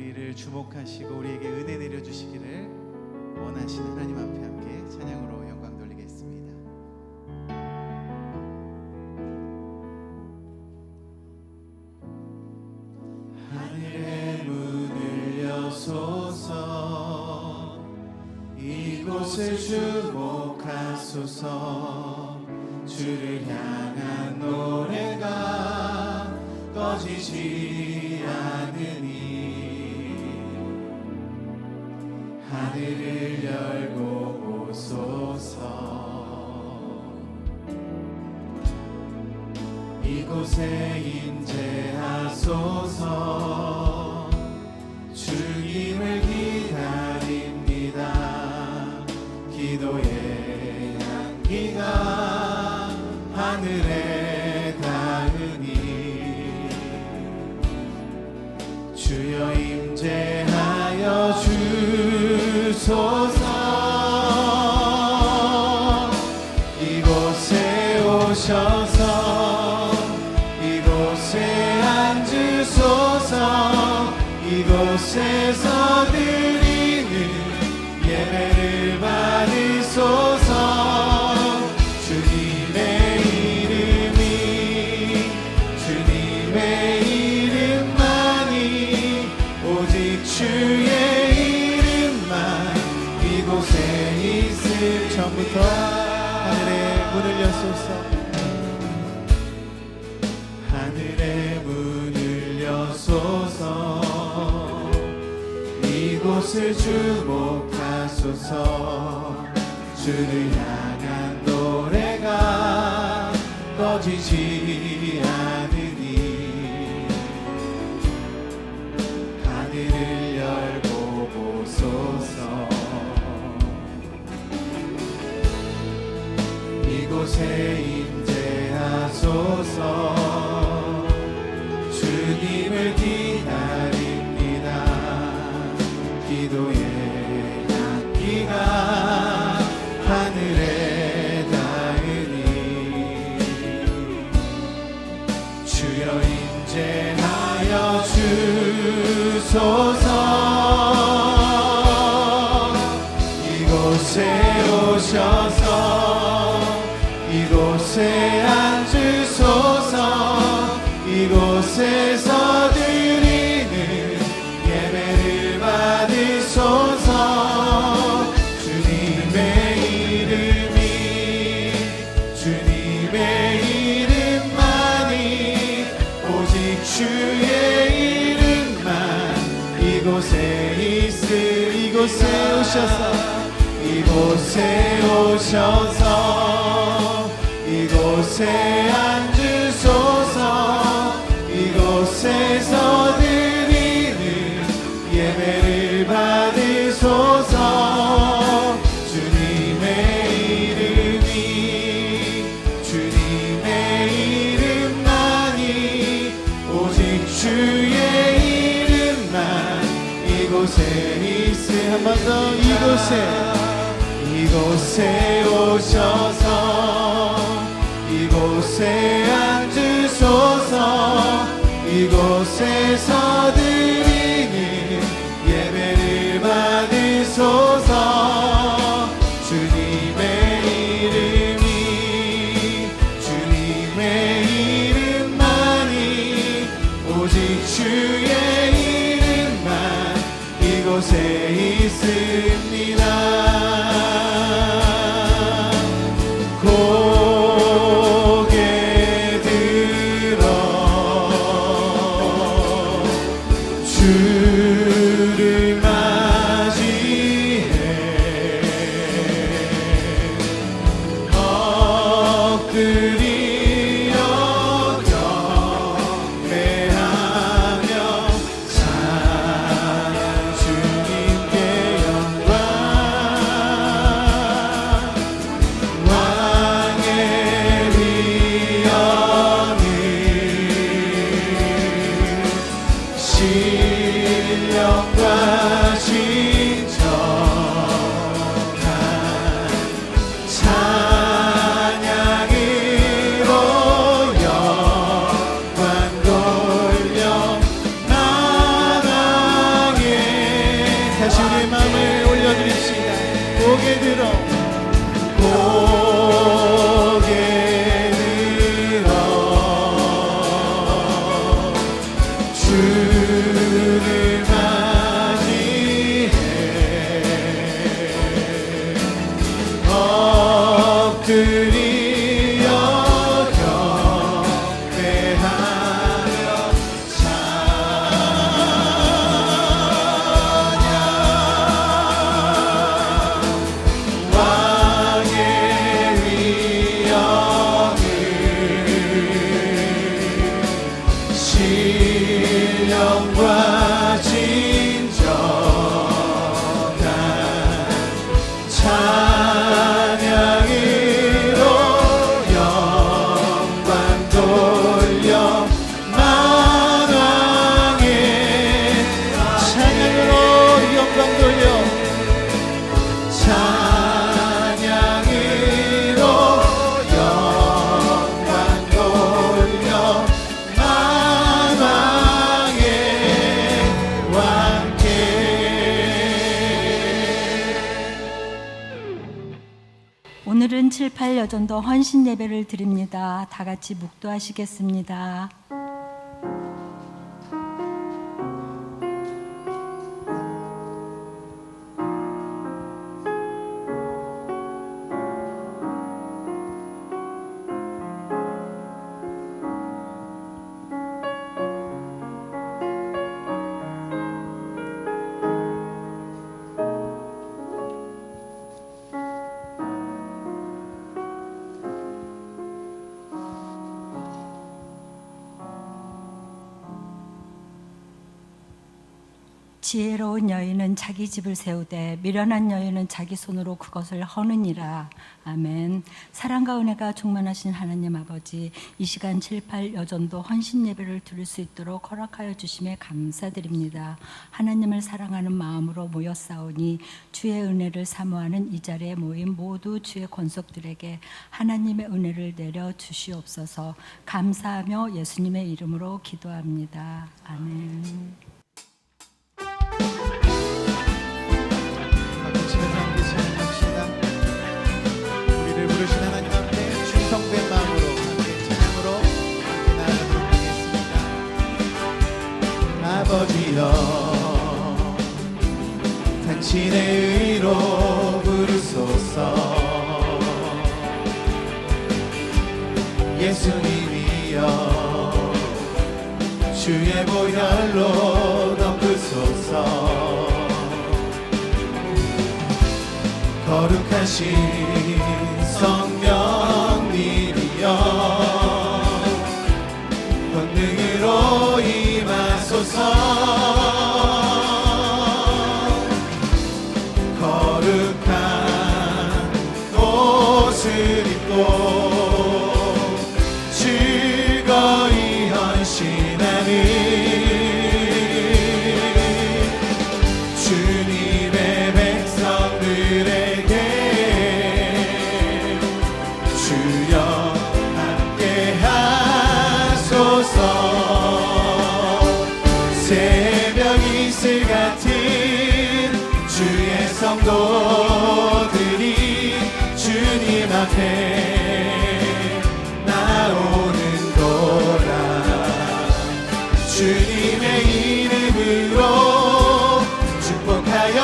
우리를 주목하시고 우리에게 은혜 내려주시기를 원하시는 하나님 앞에 함께 찬양으로 영광 돌리겠습니다. 하늘의 문을 여소서, 이곳을 주목하소서. 주를 향한 노래가 꺼지지 않으니 하늘을 열고 오소서. 이곳에 임재하소서. 주님을 기다립니다. 기도의 향기가 하늘에 닿으니 주여 임재하여 주소서. 이곳에 오셔서 이곳에 앉으소서. 이곳에서 드리는 예배를 받으소서. 주의 이름만 이곳에 있을. 처음부터 하늘의 문을 여소서. 하늘의 문을 여소서. 이곳을 주목하소서. 주를 향한 노래가 꺼지지 않으니 하늘을 열고 보소서. 이곳에 임재하소서. 주님을 기다립니다. 기도의 향기가 하늘에 닿으니 주여 임재하여 주소서. 이곳에 오셔서 이곳에 앉으소서. 이곳에서 드리는 예배를 받으소서. 주님의 이름이 주님의 이름만이 오직 주의 이름만 이곳에 있을. 이곳에 오셔서 이곳에 오셔서 이곳에 앉으소서. 이곳에서 드리는 예배를 받으소서. 주님의 이름이 주님의 이름만이 오직 주의 이름만 이곳에 있을. 한 번 더. 이곳에 오셔서 이곳에 앉으소서. 이곳에서 드리는 예배를 받으소서. 주님의 이름이 주님의 이름만이 오직 주의 이름만 이곳에 있습니다. 고개 들어 주를 맞이해 엎드리어 경배하며 찬양. 주님께 영광 영과 진정한 찬양으로 영광 돌려 만왕의 찬양으로 영광 돌려 찬양으로 영광 돌려 만왕의 왕께. 오늘은 7, 8 여전도 헌신 예배를 드립니다. 다 같이 묵도하시겠습니다. 지혜로운 여인은 자기 집을 세우되 미련한 여인은 자기 손으로 그것을 허느니라. 아멘. 사랑과 은혜가 충만하신 하나님 아버지, 이 시간 7, 8 여전도 헌신 예배를 드릴 수 있도록 허락하여 주심에 감사드립니다. 하나님을 사랑하는 마음으로 모였사오니 주의 은혜를 사모하는 이 자리에 모인 모두 주의 권속들에게 하나님의 은혜를 내려 주시옵소서. 감사하며 예수님의 이름으로 기도합니다. 아멘. 집에서 함께 찬양합시다. 우리를 부르신 하나님 앞에 충성된 마음으로 함께 찬양으로 함께 나아가도록 하겠습니다. 아버지여, 당신의 의로 부르소서. 예수님이여, 주의 보혈로 덮으소서. 거룩하신 성령님이여, 권능으로 임하소서. 거룩한 옷을 입고 즐거이 헌신하는 주님의 백성들에게 주여 함께 하소서. 새벽 이슬 같은 주의 성도들이 주님 앞에 나오는도다. 주님의 이름으로 축복하여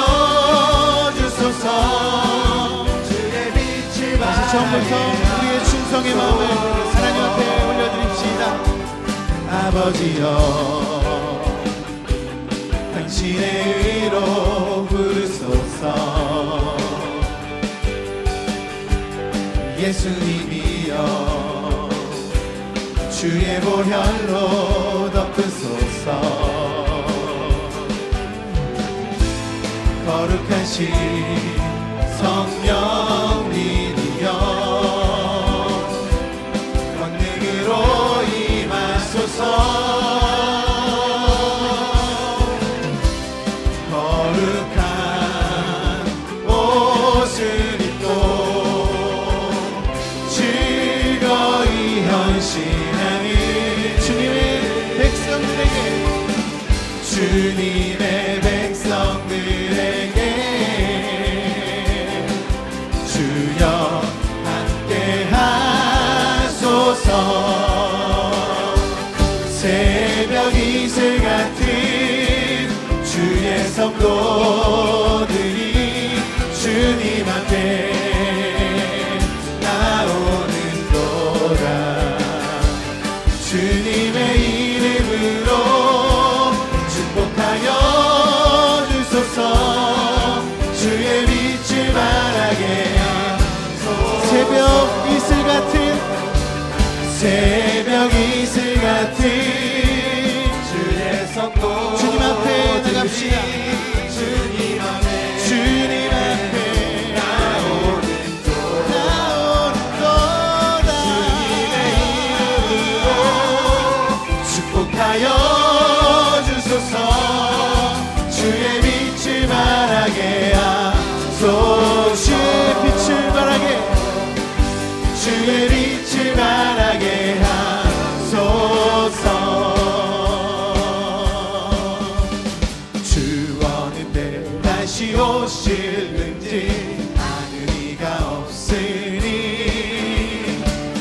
주소서. 주의 빛을 다시 처음부터 우리의 충성의 마음을 하나님 앞에 올려드립시다. 아버지여, 당신의 의로 부르소서. 예수님이여, 주의 보혈로 덮으소서. 거룩하신 성령님이여, 권능으로 임하소서. 거룩한 옷을 입고 즐거이 헌신하는 주님의 백성들에게 주님의 백성들에게 주여 함께 하소서. 새벽 이슬 같은 주의 성도들이 주님 앞에 나오는도다. 주님의 이름으로 축복하여 주소서. 주의 빛을 발하게 새벽 이슬 같은 새벽 이슬 같은 주의 성 부릅시다. 주님 앞에 나오는 도다. 축복하여 주소서. 주의 빛을 발하게 하소서. 주의 빛을 발하게 하소서. 주 어느 때 다시 오실는지 아는 이가 없으니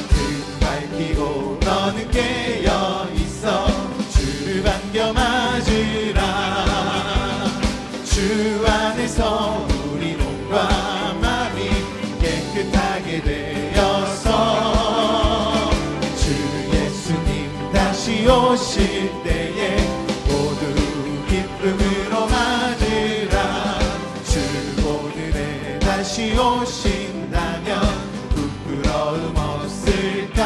등 밝히고 너는 깨어 있어 주를 반겨 맞으라. 주 안에서 우리 몸과 마음이 깨끗하게 되어서 주 예수님 다시 오실 때에 모두 기쁨으로 맞으라. 주 오늘에 다시 오신다면 부끄러움 없을까.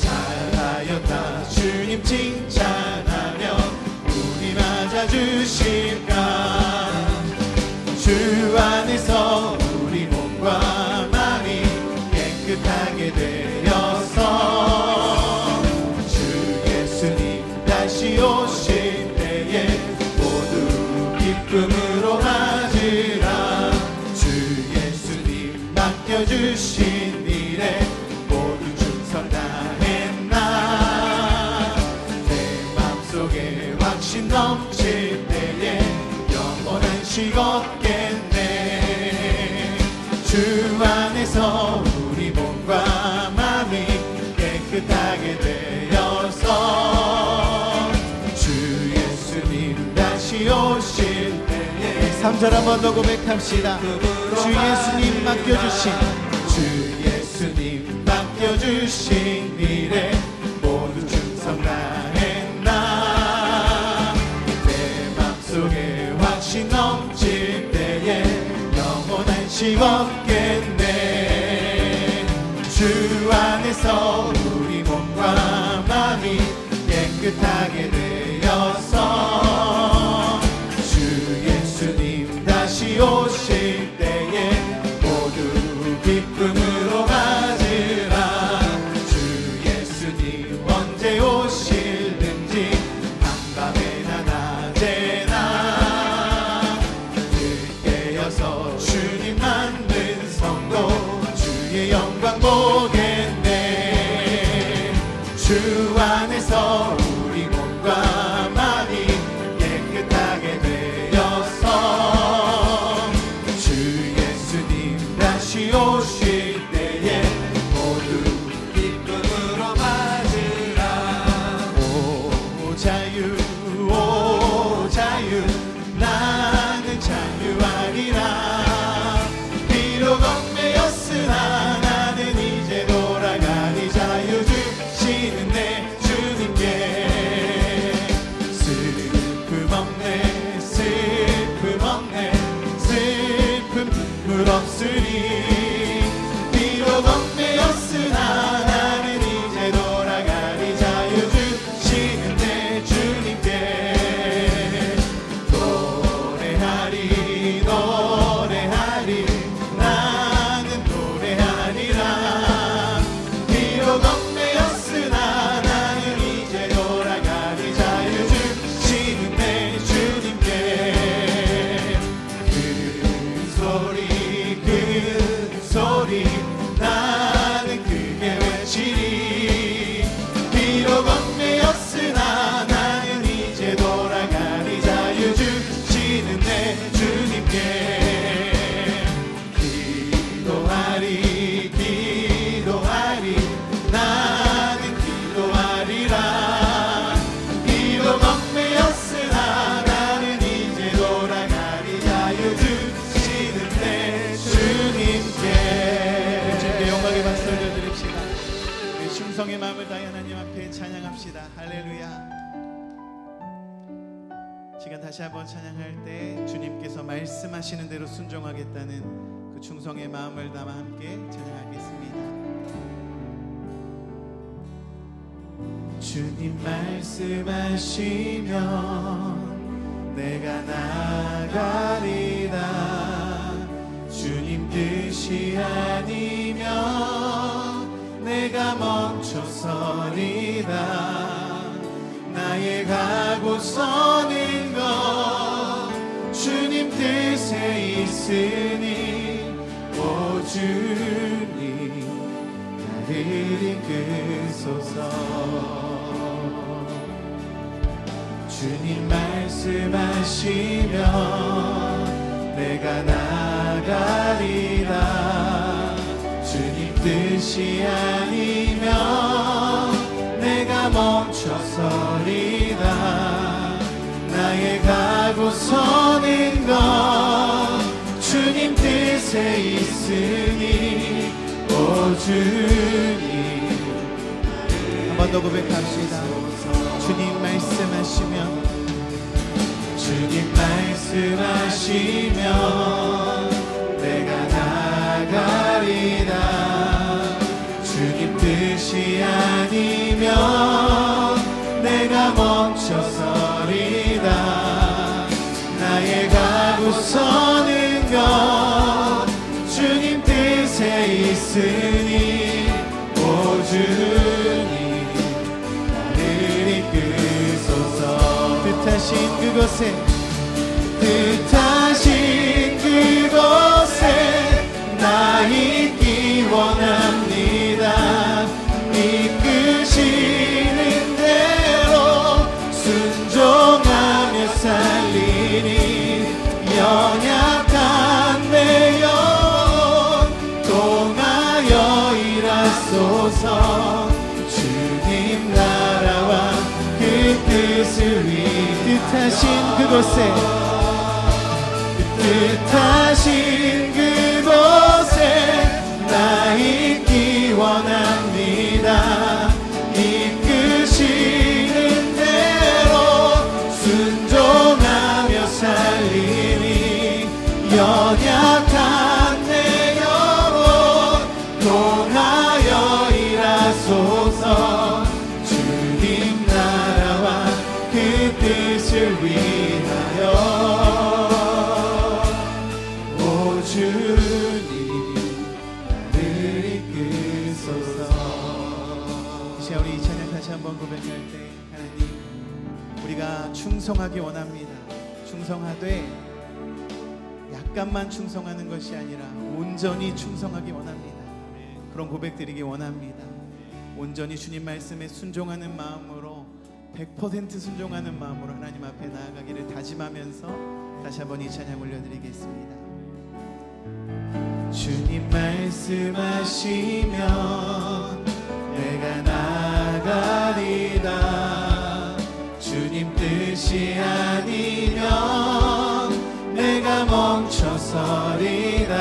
잘하였다 주님 칭찬하며 우리 맞아주실까. 주 안에서 우리 몸과 마음이 깨끗하게 되어서 주 예수님 다시 오실 때에 모두 기쁨으로 맞으라. 주 예수님 맡겨주신 일에 모두 충성 다했나. 내 맘속에 확신 넘칠 때에 영원한 식 없겠네. 주 안에서 우리 몸과 마음이 깨끗하게 되어서 주 예수님 다시 오실 때에 3절 한 번 더 고백합시다. 주 예수님 맡겨주신 주 예수님 맡겨주신 일에 모두 충성 다했나. 내 맘속에 확신 넘칠 때에 영원한 식 없겠네. 주 안에서 우리 몸과 마음이 깨끗하게 되어서 주 예수님 다시 오실 때에 모두 기쁨으로 맞으라. 주 예수님 언제 오실는지 한밤에나 낮에나 깨어서 주님 만든 성도 주의 영광 보겠네. 주 안에서 우리 몸과 마음이 깨끗하게 되어서 주 예수님 다시 오실 때에 모두 기쁨으로 맞으라. 오 자유 오 자유 나는 자유하리라. 비록 얽매였으나 나는 이제 돌아가니 자유 주시는 내 주님께. 슬픔 없네 슬픔 없네 슬픔 눈물 없으니. 비록 얽매였으나 나는 이제 돌아가니 자유 주시는 내 주님께. 노래하리 노래하리 나는 노래하리라. 비록 얽매였으나 나는 이제 돌아가니 자유 주시는 내 주님께. 큰 소리 나는 크게 외치리. 비록 얽매였으나 나는 이제 돌아가니 자유 주시는 내 주님께. 기도하리 나는 기도하리라. 비록 얽매였으나 나는 이제 돌아가니 자유 주시는 내 주님께. 주님께 영광의 박수 올려드립시다. 우리 충성의 마음을 다해 하나님 앞에 찬양합시다. 할렐루야. 시간 다시 한번 찬양할 때 주님께서 말씀하시는 대로 순종하겠다는 그 충성의 마음을 담아 함께 찬양하겠습니다. 주님 말씀하시면 내가 나가리라. 주님 뜻이 아니면 내가 멈춰서리라. 나의 가고 서는 것 주님 뜻에 있으니 오 주님 나를 이끄소서. 주님 말씀하시면 내가 나가리라. 주님 뜻이 아니면 내가 멈춰서리라. 나의 가고 서는 것 주님 뜻에 있으니 오 주님. 한 번 더 고백합시다. 주님 말씀하시면 주님 말씀하시면 내가 나가리라. 주님 뜻이 아니면 내가 멈춰서리라. 나의 가고 서는 것 주님 뜻에 있으니 오 주님 나를 이끄소서. 뜻하신 그곳에 나 있기 원합니다. 이끄시는 대로 순종하며 살리니 연약한 내 영혼 통하여 일하소서. 주님 나라와 그 뜻을 위해 뜻하신 그곳에 나 있기 원합니다. 이끄시는 대로 순종하며 살리니 연약한 내 영혼 통하여 일하소서. 주님 나라와 그 뜻을 위하여 오 주님 나를 이끄소서. 이제 우리 이 찬양 다시 한번 고백할 때 하나님 우리가 충성하기 원합니다. 충성하되 약간만 충성하는 것이 아니라 온전히 충성하기 원합니다. 그런 고백 드리기 원합니다. 온전히 주님 말씀에 순종하는 마음으로 100% 순종하는 마음으로 하나님 앞에 나아가기를 다짐하면서 다시 한번 이 찬양 올려드리겠습니다. 주님 말씀하시면 내가 나가리라. 주님 뜻이 아니면 내가 멈춰서리라.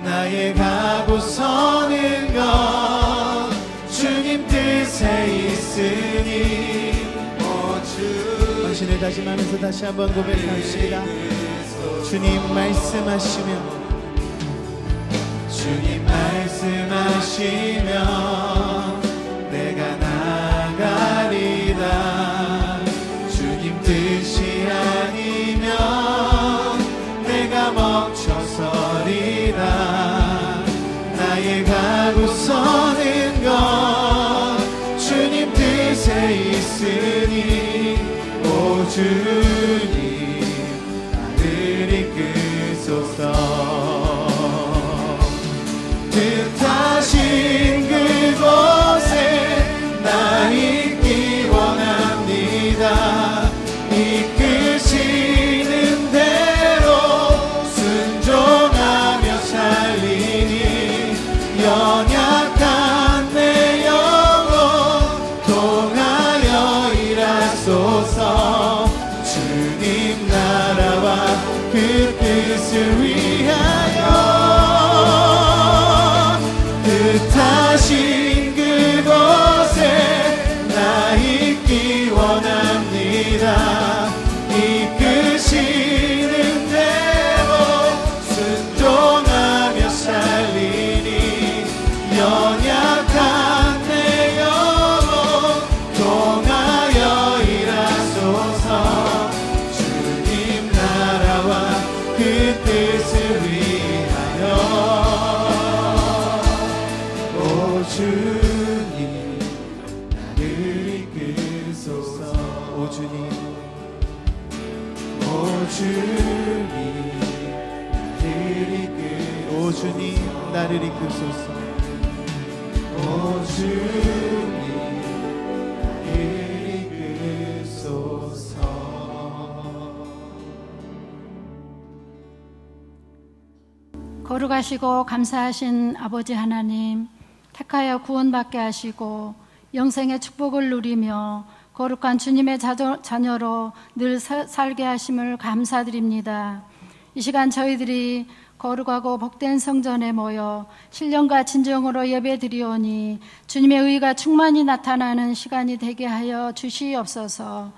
나의 가고 서는 것 주님 뜻에 있으니 오 주. 당신을 다짐하면서 다시 한번 고백합시다. 주님 말씀하시면 주님 말씀하시면 내가 나가리라. 주님 뜻이 아니면 내가 멈춰서리라. 나의 가고 서는 것 주님 뜻에 있으니 오 주님 나를 이끄소서. 뜻하신 그곳에 나 있기 원합니다. 이끄시는 대로 순종하며 살리니 연약한 내 영혼 통하여 일하소서. 주님 나라와 그 뜻을 위하여 뜻하신 그곳에 나 있기 원합니다. 이끄시는 대로 순종하며 살리니 연약한 내 영혼 통하여 일하소서. 오 주님 오 주님 오 주님 나를 이끄소서 오 주님 나를 이끄소서 거룩하시고 감사하신 아버지 하나님, 택하여 구원받게 하시고 영생의 축복을 누리며 거룩한 주님의 자녀로 늘 살게 하심을 감사드립니다. 이 시간 저희들이 거룩하고 복된 성전에 모여 신령과 진정으로 예배드리오니 주님의 의가 충만히 나타나는 시간이 되게 하여 주시옵소서.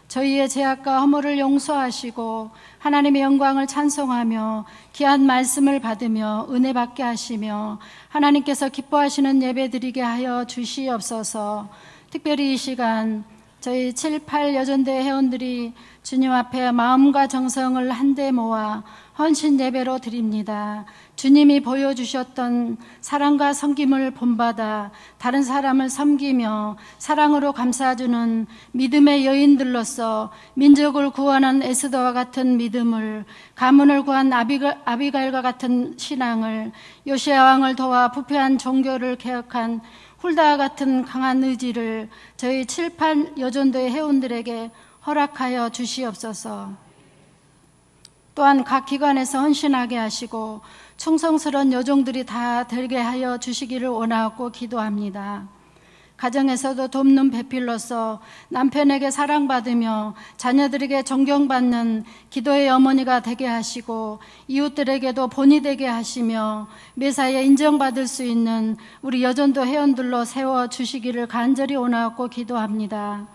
저희의 죄악과 허물을 용서하시고 하나님의 영광을 찬송하며 귀한 말씀을 받으며 은혜 받게 하시며 하나님께서 기뻐하시는 예배 드리게 하여 주시옵소서. 특별히 이 시간 저희 7, 8 여전대 회원들이 주님 앞에 마음과 정성을 한데 모아 헌신 예배로 드립니다. 주님이 보여주셨던 사랑과 섬김을 본받아 다른 사람을 섬기며 사랑으로 감싸주는 믿음의 여인들로서 민족을 구원한 에스더와 같은 믿음을, 가문을 구한 아비가일과 같은 신앙을, 요시야 왕을 도와 부패한 종교를 개혁한 훌다와 같은 강한 의지를 저희 7, 8 여전도의 회원들에게 허락하여 주시옵소서. 또한 각 기관에서 헌신하게 하시고 충성스러운 여종들이 다 되게 하여 주시기를 원하고 기도합니다. 가정에서도 돕는 배필로서 남편에게 사랑받으며 자녀들에게 존경받는 기도의 어머니가 되게 하시고 이웃들에게도 본이 되게 하시며 매사에 인정받을 수 있는 우리 여전도 회원들로 세워주시기를 간절히 원하고 기도합니다.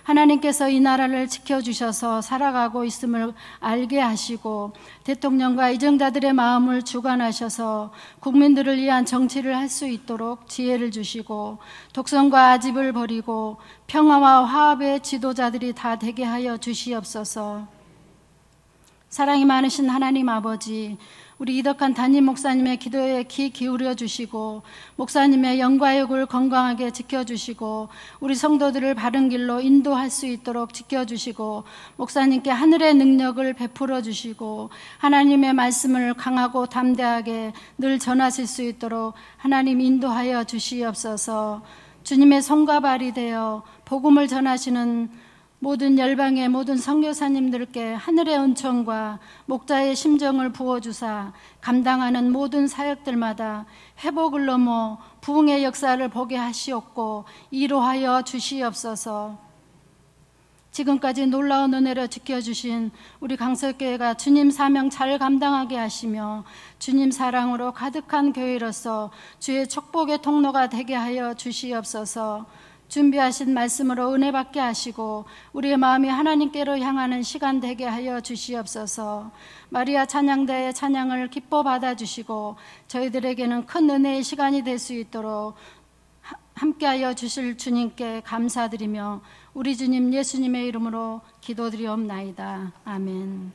하나님께서 이 나라를 지켜주셔서 살아가고 있음을 알게 하시고 대통령과 이정자들의 마음을 주관하셔서 국민들을 위한 정치를 할 수 있도록 지혜를 주시고 독선과 아집을 버리고 평화와 화합의 지도자들이 다 되게 하여 주시옵소서. 사랑이 많으신 하나님 아버지, 우리 이덕한 담임 목사님의 기도에 귀 기울여 주시고 목사님의 영과육을 건강하게 지켜주시고 우리 성도들을 바른 길로 인도할 수 있도록 지켜주시고 목사님께 하늘의 능력을 베풀어 주시고 하나님의 말씀을 강하고 담대하게 늘 전하실 수 있도록 하나님 인도하여 주시옵소서. 주님의 손과 발이 되어 복음을 전하시는 모든 열방의 모든 선교사님들께 하늘의 은총과 목자의 심정을 부어주사 감당하는 모든 사역들마다 회복을 넘어 부흥의 역사를 보게 하시옵고 이로하여 주시옵소서. 지금까지 놀라운 은혜로 지켜주신 우리 강석교회가 주님 사명 잘 감당하게 하시며 주님 사랑으로 가득한 교회로서 주의 축복의 통로가 되게 하여 주시옵소서. 준비하신 말씀으로 은혜 받게 하시고 우리의 마음이 하나님께로 향하는 시간 되게 하여 주시옵소서. 마리아 찬양대의 찬양을 기뻐 받아주시고 저희들에게는 큰 은혜의 시간이 될 수 있도록 함께하여 주실 주님께 감사드리며 우리 주님 예수님의 이름으로 기도드리옵나이다. 아멘.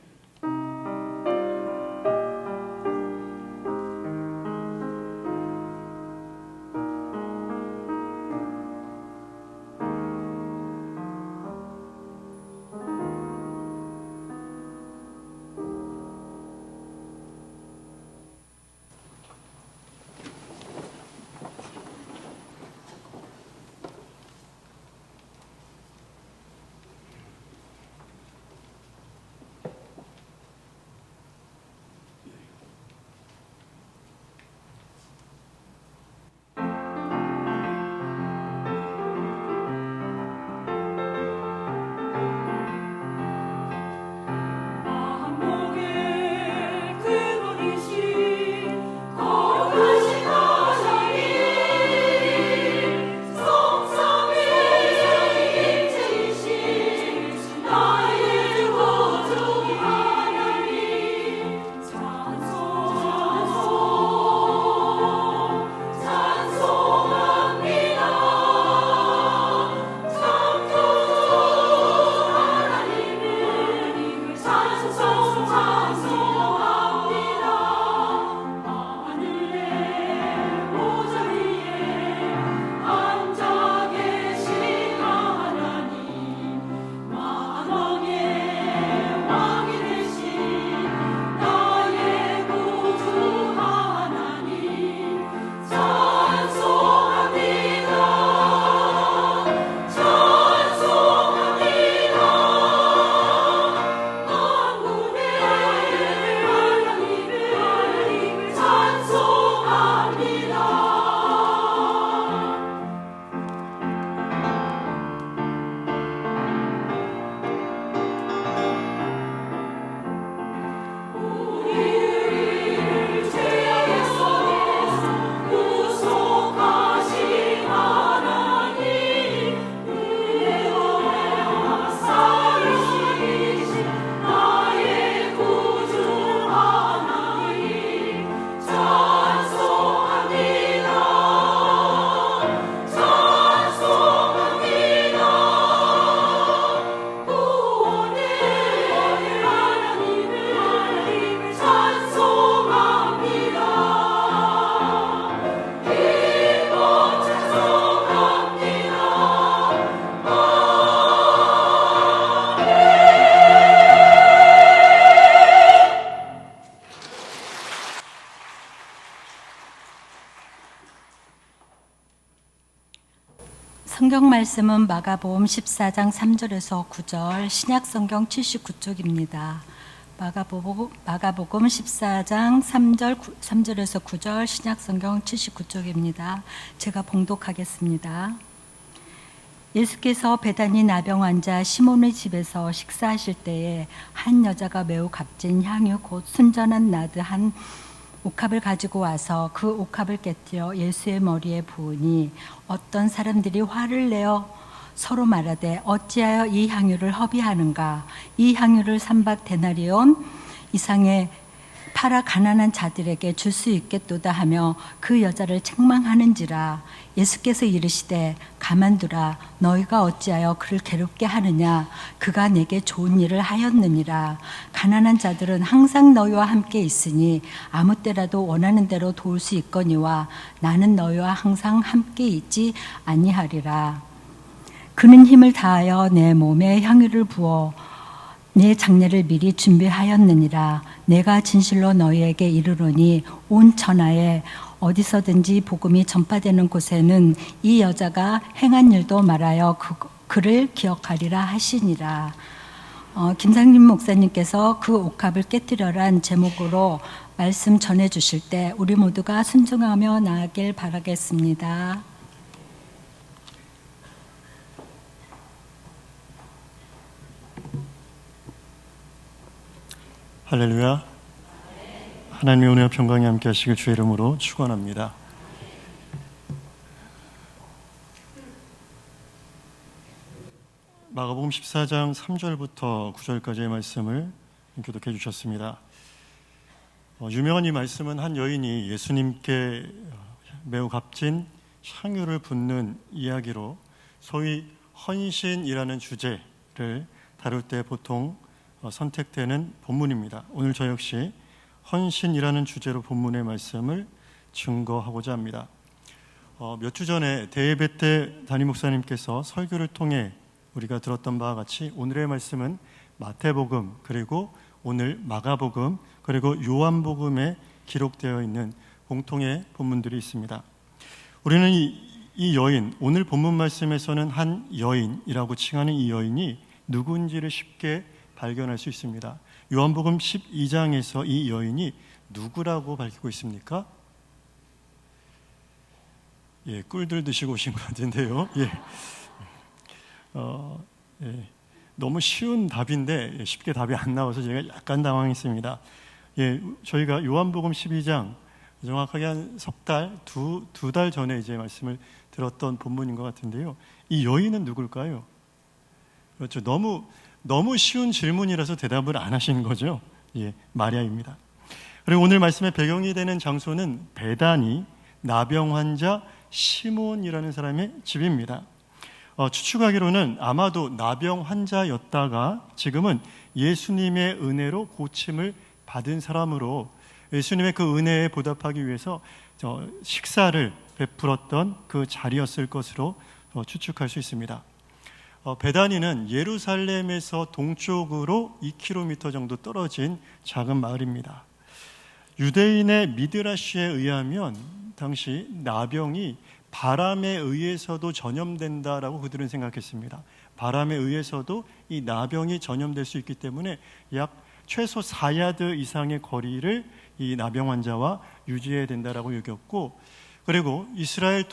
성경 말씀은 마가복음 14장 3절에서 9절, 신약 성경 79쪽입니다. 마가복음 14장 3절에서 9절, 신약 성경 79쪽입니다. 제가 봉독하겠습니다. 예수께서 베다니 나병 환자 시몬의 집에서 식사하실 때에 한 여자가 매우 값진 향유 곧 순전한 나드 한 옥합을 가지고 와서 그 옥합을 깨뜨려 예수의 머리에 부으니 어떤 사람들이 화를 내어 서로 말하되 어찌하여 이 향유를 허비하는가? 이 향유를 3박 데나리온 이상의 팔아 가난한 자들에게 줄 수 있겠도다 하며 그 여자를 책망하는지라. 예수께서 이르시되 가만두라. 너희가 어찌하여 그를 괴롭게 하느냐? 그가 내게 좋은 일을 하였느니라. 가난한 자들은 항상 너희와 함께 있으니 아무 때라도 원하는 대로 도울 수 있거니와 나는 너희와 항상 함께 있지 아니하리라. 그는 힘을 다하여 내 몸에 향유를 부어 내 장례를 미리 준비하였느니라. 내가 진실로 너희에게 이르노니 온 천하에 어디서든지 복음이 전파되는 곳에는 이 여자가 행한 일도 말하여 그를 기억하리라 하시니라. 김상림 목사님께서 그 옥합을 깨뜨려란 제목으로 말씀 전해주실 때 우리 모두가 순종하며 나아가길 바라겠습니다. 할렐루야. 하나님의 은혜와 평강이 함께 하시길 주의 이름으로 축원합니다. 마가복음 14장 3절부터 9절까지의 말씀을 교독해 주셨습니다. 유명한 이 말씀은 한 여인이 예수님께 매우 값진 향유를 붓는 이야기로 소위 헌신이라는 주제를 다룰 때 보통 선택되는 본문입니다. 오늘 저 역시 헌신이라는 주제로 본문의 말씀을 증거하고자 합니다. 몇 주 전에 대예배 때 담임 목사님께서 설교를 통해 우리가 들었던 바와 같이 오늘의 말씀은 마태복음 그리고 오늘 마가복음 그리고 요한복음에 기록되어 있는 공통의 본문들이 있습니다. 우리는 이 여인, 오늘 본문 말씀에서는 한 여인이라고 칭하는 이 여인이 누군지를 쉽게 발견할 수 있습니다. 요한복음 12장에서 이 여인이 누구라고 밝히고 있습니까? 예, 꿀들 드시고 오신 것 같은데요. 너무 쉬운 답인데 쉽게 답이 안 나와서 제가 약간 당황했습니다. 저희가 요한복음 12장 정확하게 한 석 달, 두 달 전에 이제 말씀을 들었던 본문인 것 같은데요. 이 여인은 누굴까요? 그렇죠. 너무 쉬운 질문이라서 대답을 안 하시는 거죠. 마리아입니다. 그리고 오늘 말씀의 배경이 되는 장소는 베다니 나병 환자 시몬이라는 사람의 집입니다. 추측하기로는 아마도 나병 환자였다가 지금은 예수님의 은혜로 고침을 받은 사람으로 예수님의 그 은혜에 보답하기 위해서 식사를 베풀었던 그 자리였을 것으로 추측할 수 있습니다. 베다니는 예루살렘에서 동쪽으로 2km 정도 떨어진 작은 마을입니다. 유대인의 미드라시에 의하면 당시 나병이 바람에 의해서도 전염된다라고 그들은 생각했습니다. 바람에 의해서도 이 나병이 전염될 수 있기 때문에 약 최소 4야드 이상의 거리를 이 나병 환자와 유지해야 된다라고 여겼고, 그리고 이스라엘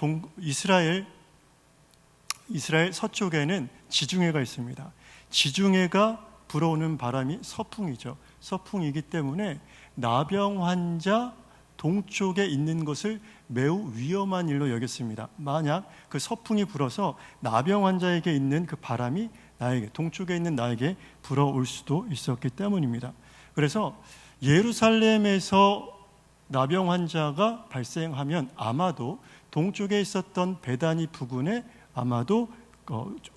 서쪽에는 지중해가 있습니다. 지중해가 불어오는 바람이 서풍이죠. 서풍이기 때문에 나병 환자 동쪽에 있는 것을 매우 위험한 일로 여겼습니다. 만약 그 서풍이 불어서 나병 환자에게 있는 그 바람이 동쪽에 있는 나에게 불어올 수도 있었기 때문입니다. 그래서 예루살렘에서 나병 환자가 발생하면 아마도 동쪽에 있었던 베다니 부근에 아마도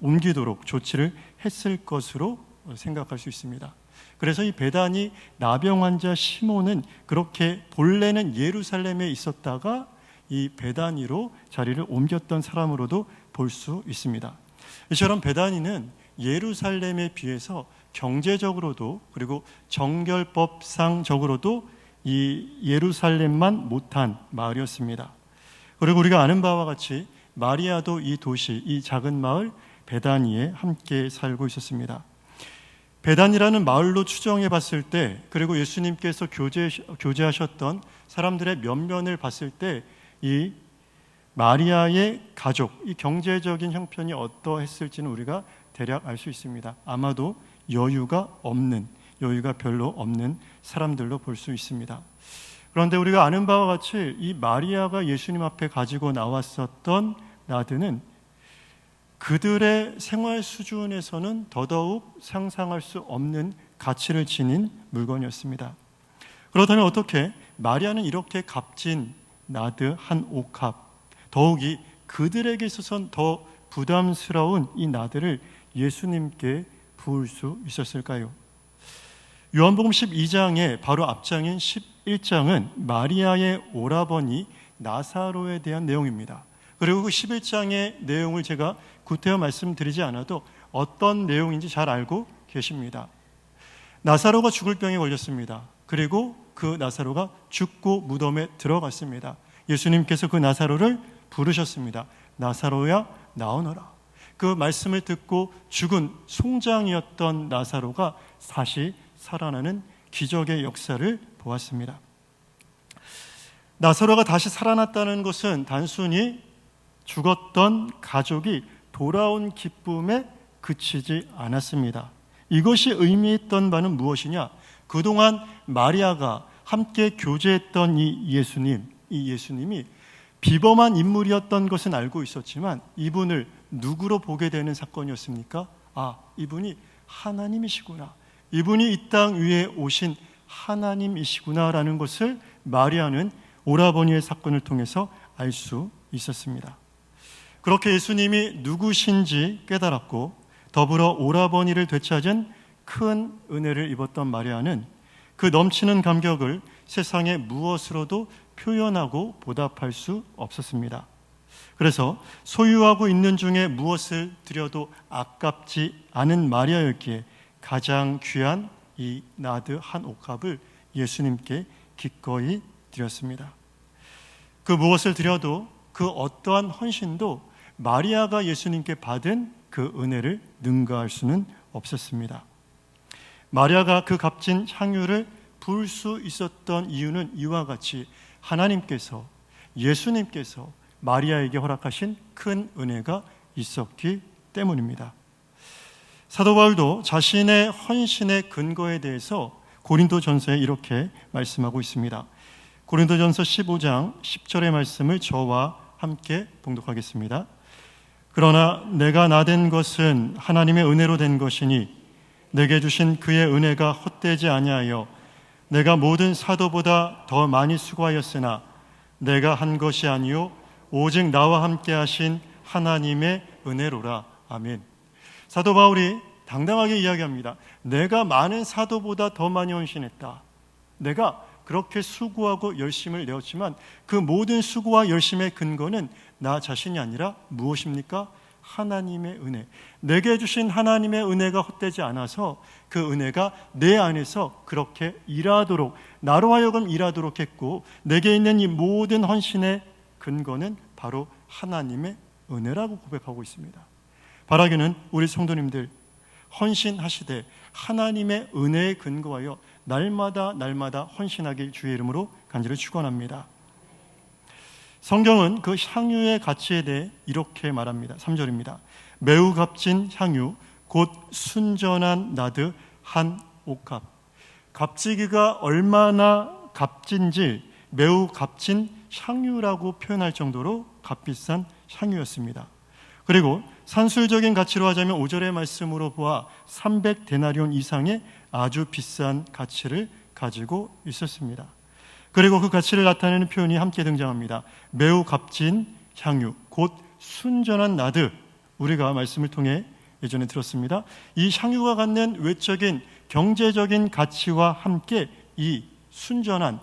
옮기도록 조치를 했을 것으로 생각할 수 있습니다. 그래서 이 베다니 나병 환자 시몬은 그렇게 본래는 예루살렘에 있었다가 이 베다니로 자리를 옮겼던 사람으로도 볼 수 있습니다. 이처럼 베다니는 예루살렘에 비해서 경제적으로도 그리고 정결법상적으로도 이 예루살렘만 못한 마을이었습니다. 그리고 우리가 아는 바와 같이 마리아도 이 도시, 이 작은 마을 베다니에 함께 살고 있었습니다. 베단이라는 마을로 추정해 봤을 때, 그리고 예수님께서 교제하셨던 사람들의 면면을 봤을 때, 이 마리아의 가족, 이 경제적인 형편이 어떠했을지는 우리가 대략 알 수 있습니다. 아마도 여유가 별로 없는 사람들로 볼 수 있습니다. 그런데 우리가 아는 바와 같이 이 마리아가 예수님 앞에 가지고 나왔었던 나드는 그들의 생활 수준에서는 더더욱 상상할 수 없는 가치를 지닌 물건이었습니다. 그렇다면 어떻게 마리아는 이렇게 값진 나드 한 옥합, 더욱이 그들에게 있어서는 더 부담스러운 이 나드를 예수님께 부을 수 있었을까요? 요한복음 12장의 바로 앞장인 11장은 마리아의 오라버니 나사로에 대한 내용입니다. 그리고 그 11장의 내용을 제가 구태여 말씀드리지 않아도 어떤 내용인지 잘 알고 계십니다. 나사로가 죽을 병에 걸렸습니다. 그리고 그 나사로가 죽고 무덤에 들어갔습니다. 예수님께서 그 나사로를 부르셨습니다. 나사로야 나오너라. 그 말씀을 듣고 죽은 송장이었던 나사로가 다시 살아나는 기적의 역사를 보았습니다. 나사로가 다시 살아났다는 것은 단순히 죽었던 가족이 돌아온 기쁨에 그치지 않았습니다. 이것이 의미했던 바는 무엇이냐? 그동안 마리아가 함께 교제했던 이 예수님이 비범한 인물이었던 것은 알고 있었지만 이분을 누구로 보게 되는 사건이었습니까? 이분이 하나님이시구나. 이분이 이 땅 위에 오신 하나님이시구나라는 것을 마리아는 오라버니의 사건을 통해서 알 수 있었습니다. 그렇게 예수님이 누구신지 깨달았고 더불어 오라버니를 되찾은 큰 은혜를 입었던 마리아는 그 넘치는 감격을 세상의 무엇으로도 표현하고 보답할 수 없었습니다. 그래서 소유하고 있는 중에 무엇을 드려도 아깝지 않은 마리아였기에 가장 귀한 이 나드 한 옥합을 예수님께 기꺼이 드렸습니다. 그 무엇을 드려도 그 어떠한 헌신도 마리아가 예수님께 받은 그 은혜를 능가할 수는 없었습니다. 마리아가 그 값진 향유를 부을 수 있었던 이유는 이와 같이 하나님께서, 예수님께서 마리아에게 허락하신 큰 은혜가 있었기 때문입니다. 사도 바울도 자신의 헌신의 근거에 대해서 고린도전서에 이렇게 말씀하고 있습니다. 고린도전서 15장 10절의 말씀을 저와 함께 봉독하겠습니다. 그러나 내가 나된 것은 하나님의 은혜로 된 것이니 내게 주신 그의 은혜가 헛되지 아니하여 내가 모든 사도보다 더 많이 수고하였으나 내가 한 것이 아니요 오직 나와 함께 하신 하나님의 은혜로라. 아멘. 사도 바울이 당당하게 이야기합니다. 내가 많은 사도보다 더 많이 헌신했다. 내가 그렇게 수고하고 열심을 내었지만 그 모든 수고와 열심의 근거는 나 자신이 아니라 무엇입니까? 하나님의 은혜. 내게 주신 하나님의 은혜가 헛되지 않아서 그 은혜가 내 안에서 그렇게 일하도록, 나로 하여금 일하도록 했고, 내게 있는 이 모든 헌신의 근거는 바로 하나님의 은혜라고 고백하고 있습니다. 바라기는 우리 성도님들 헌신하시되 하나님의 은혜에 근거하여 날마다 헌신하길 주의 이름으로 간절히 축원합니다. 성경은 그 향유의 가치에 대해 이렇게 말합니다. 3절입니다. 매우 값진 향유 곧 순전한 나드 한 옥합. 값지기가 얼마나 값진지 매우 값진 향유라고 표현할 정도로 값비싼 향유였습니다. 그리고 산술적인 가치로 하자면 5절의 말씀으로 보아 300데나리온 이상의 아주 비싼 가치를 가지고 있었습니다. 그리고 그 가치를 나타내는 표현이 함께 등장합니다. 매우 값진 향유, 곧 순전한 나드. 우리가 말씀을 통해 예전에 들었습니다. 이 향유가 갖는 외적인 경제적인 가치와 함께 이 순전한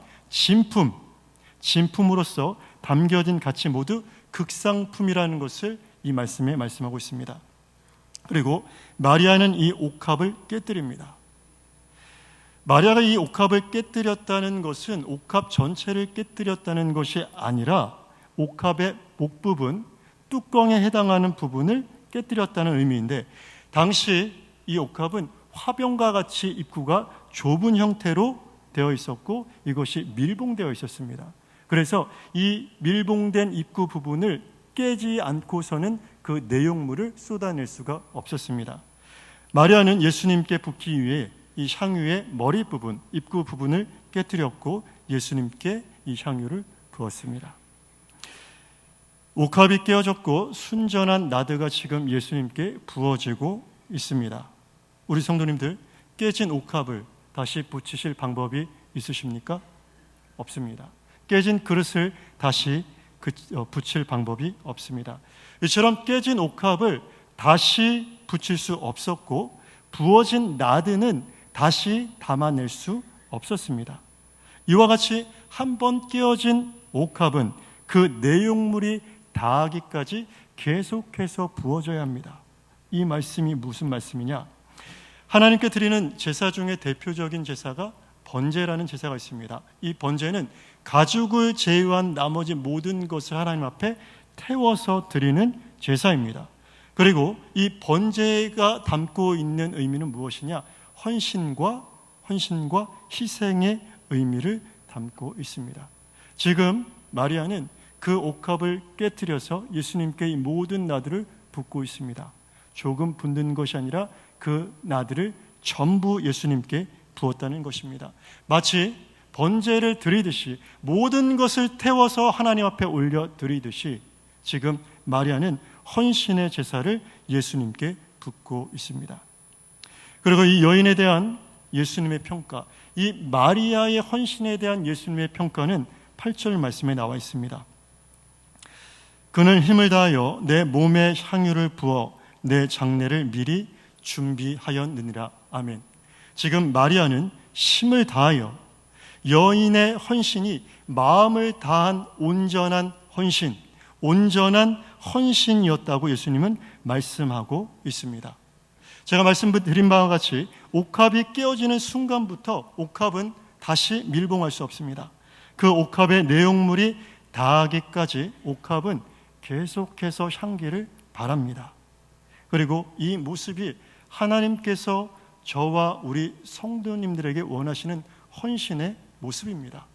진품으로서 담겨진 가치 모두 극상품이라는 것을 이 말씀에 말씀하고 있습니다. 그리고 마리아는 이 옥합을 깨뜨립니다. 마리아가 이 옥합을 깨뜨렸다는 것은 옥합 전체를 깨뜨렸다는 것이 아니라 옥합의 목부분 뚜껑에 해당하는 부분을 깨뜨렸다는 의미인데, 당시 이 옥합은 화병과 같이 입구가 좁은 형태로 되어 있었고 이것이 밀봉되어 있었습니다. 그래서 이 밀봉된 입구 부분을 깨지 않고서는 그 내용물을 쏟아낼 수가 없었습니다. 마리아는 예수님께 붓기 위해 이 향유의 머리 부분, 입구 부분을 깨뜨렸고 예수님께 이 향유를 부었습니다. 옥합이 깨어졌고 순전한 나드가 지금 예수님께 부어지고 있습니다. 우리 성도님들, 깨진 옥합을 다시 붙이실 방법이 있으십니까? 없습니다. 깨진 그릇을 다시 붙일 방법이 없습니다. 이처럼 깨진 옥합을 다시 붙일 수 없었고 부어진 나드는 다시 담아낼 수 없었습니다. 이와 같이 한 번 깨어진 옥합은 그 내용물이 닿기까지 계속해서 부어져야 합니다. 이 말씀이 무슨 말씀이냐? 하나님께 드리는 제사 중에 대표적인 제사가 번제라는 제사가 있습니다. 이 번제는 가죽을 제외한 나머지 모든 것을 하나님 앞에 태워서 드리는 제사입니다. 그리고 이 번제가 담고 있는 의미는 무엇이냐? 헌신과 희생의 의미를 담고 있습니다. 지금 마리아는 그 옥합을 깨뜨려서 예수님께 이 모든 나들을 붓고 있습니다. 조금 붓는 것이 아니라 그 나들을 전부 예수님께 부었다는 것입니다. 마치 번제를 드리듯이 모든 것을 태워서 하나님 앞에 올려 드리듯이 지금 마리아는 헌신의 제사를 예수님께 붓고 있습니다. 그리고 이 여인에 대한 예수님의 평가, 이 마리아의 헌신에 대한 예수님의 평가는 8절 말씀에 나와 있습니다. 그는 힘을 다하여 내 몸에 향유를 부어 내 장례를 미리 준비하였느니라. 아멘. 지금 마리아는 힘을 다하여, 여인의 헌신이 마음을 다한 온전한 헌신이었다고 예수님은 말씀하고 있습니다. 제가 말씀드린 바와 같이 옥합이 깨어지는 순간부터 옥합은 다시 밀봉할 수 없습니다. 그 옥합의 내용물이 닿기까지 옥합은 계속해서 향기를 바랍니다. 그리고 이 모습이 하나님께서 저와 우리 성도님들에게 원하시는 헌신의 모습입니다.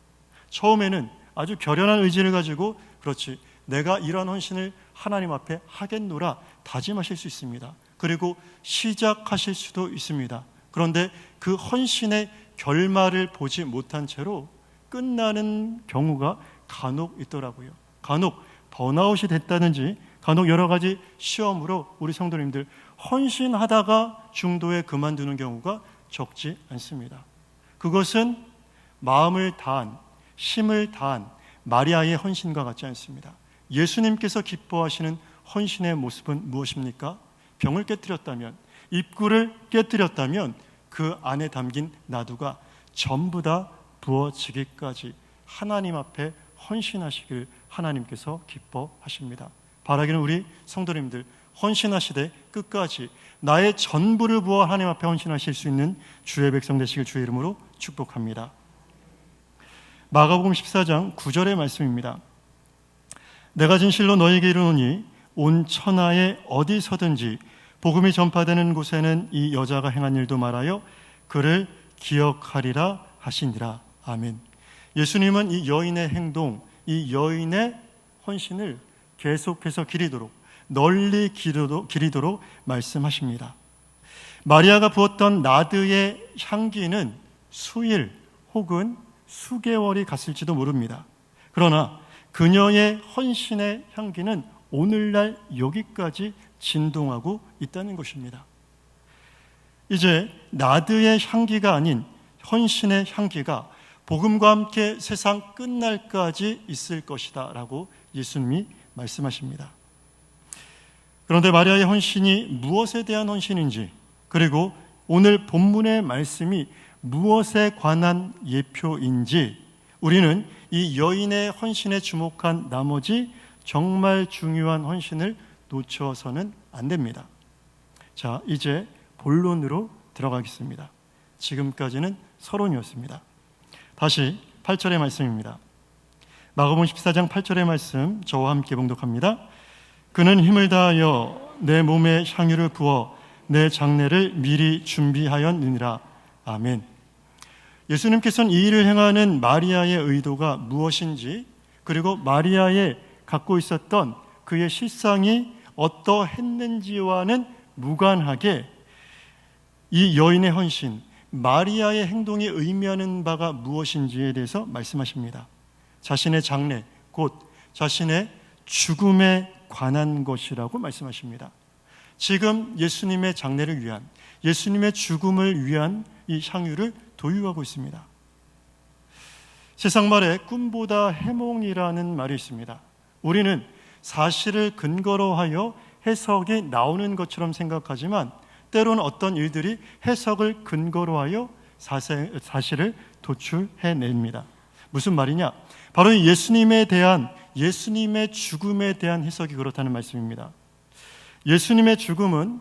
처음에는 아주 결연한 의지를 가지고 그렇지, 내가 이러한 헌신을 하나님 앞에 하겠노라 다짐하실 수 있습니다. 그리고 시작하실 수도 있습니다. 그런데 그 헌신의 결말을 보지 못한 채로 끝나는 경우가 간혹 있더라고요. 간혹 번아웃이 됐다든지 간혹 여러 가지 시험으로 우리 성도님들 헌신하다가 중도에 그만두는 경우가 적지 않습니다. 그것은 마음을 다한, 힘을 다한 마리아의 헌신과 같지 않습니다. 예수님께서 기뻐하시는 헌신의 모습은 무엇입니까? 병을 깨뜨렸다면, 입구를 깨뜨렸다면 그 안에 담긴 나두가 전부 다 부어지기까지 하나님 앞에 헌신하시길 하나님께서 기뻐하십니다. 바라기는 우리 성도님들 헌신하시되 끝까지 나의 전부를 부어 하나님 앞에 헌신하실 수 있는 주의 백성 되시길 주의 이름으로 축복합니다. 마가복음 14장 9절의 말씀입니다. 내가 진실로 너희에게 이르노니 온 천하에 어디서든지 복음이 전파되는 곳에는 이 여자가 행한 일도 말하여 그를 기억하리라 하시니라. 아멘. 예수님은 이 여인의 행동, 이 여인의 헌신을 계속해서 기리도록, 널리 기리도록 말씀하십니다. 마리아가 부었던 나드의 향기는 수일 혹은 수개월이 갔을지도 모릅니다. 그러나 그녀의 헌신의 향기는 오늘날 여기까지 진동하고 있다는 것입니다. 이제 나드의 향기가 아닌 헌신의 향기가 복음과 함께 세상 끝날까지 있을 것이다 라고 예수님이 말씀하십니다. 그런데 마리아의 헌신이 무엇에 대한 헌신인지, 그리고 오늘 본문의 말씀이 무엇에 관한 예표인지 우리는 이 여인의 헌신에 주목한 나머지 정말 중요한 헌신을 놓쳐서는 안 됩니다. 자, 이제 본론으로 들어가겠습니다. 지금까지는 서론이었습니다. 다시 8절의 말씀입니다. 마가복음 14장 8절의 말씀 저와 함께 봉독합니다. 그는 힘을 다하여 내 몸에 향유를 부어 내 장례를 미리 준비하였느니라. 아멘. 예수님께서는 이 일을 행하는 마리아의 의도가 무엇인지, 그리고 마리아의 갖고 있었던 그의 실상이 어떠했는지와는 무관하게 이 여인의 헌신, 마리아의 행동이 의미하는 바가 무엇인지에 대해서 말씀하십니다. 자신의 장례, 곧 자신의 죽음에 관한 것이라고 말씀하십니다. 지금 예수님의 장례를 위한, 예수님의 죽음을 위한 이 향유를 도유하고 있습니다. 세상 말에 꿈보다 해몽이라는 말이 있습니다. 우리는 사실을 근거로 하여 해석이 나오는 것처럼 생각하지만 때로는 어떤 일들이 해석을 근거로 하여 사실을 도출해냅니다. 무슨 말이냐? 바로 이 예수님에 대한, 예수님의 죽음에 대한 해석이 그렇다는 말씀입니다. 예수님의 죽음은